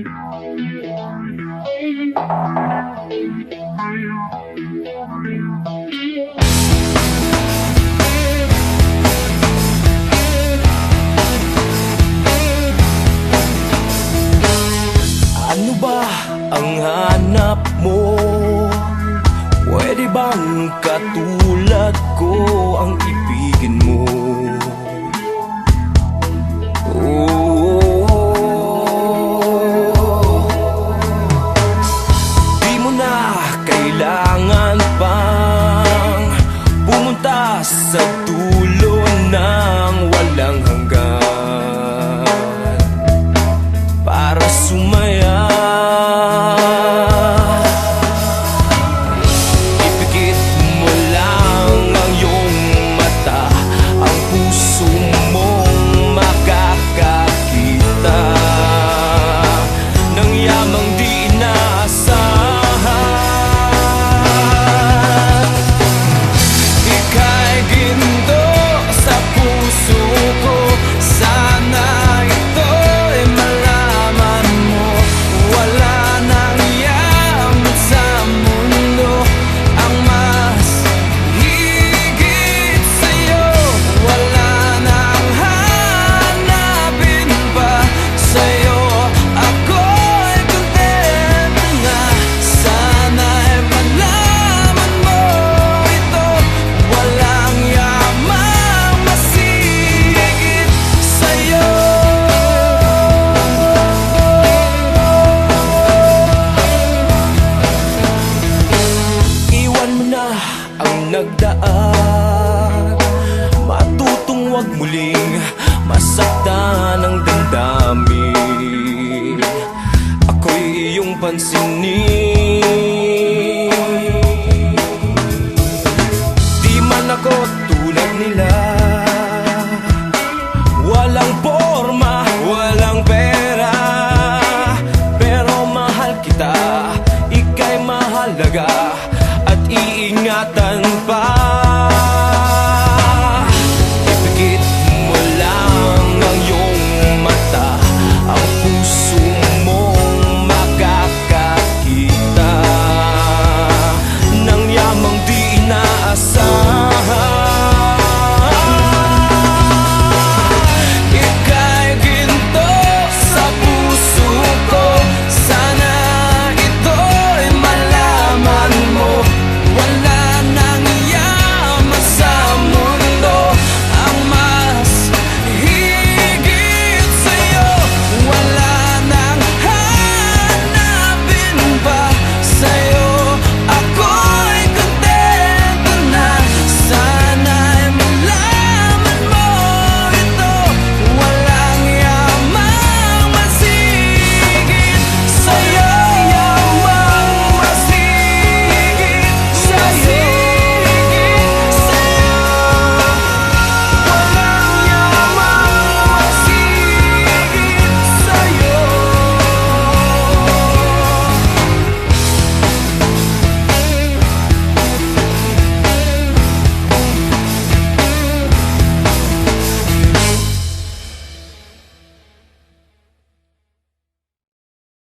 Ano ba ang hanap mo? Pwede bang katulad ko ang ibigin mo? Di mo na kailangan pang pumunta sa dulo ng walang hanggan para sumaya. Ipikit mo lang ang iyong mata, ang puso mong makakakita ng yamang di inaasahan. Ika'y ginto sa puso ko, sana ito'y malaman mo. Wala nang yaman sa mundo ang mas higit sa'yo. Wala nang hanapin pa sa'yo. Ako'y kontento na, sana'y malaman mo ito. Walang yamang mas higit sa'yo. Iwan mo na ang nagdaan, matutong wag muling masaktan ang damdamin. Ako'y iyong pansinin.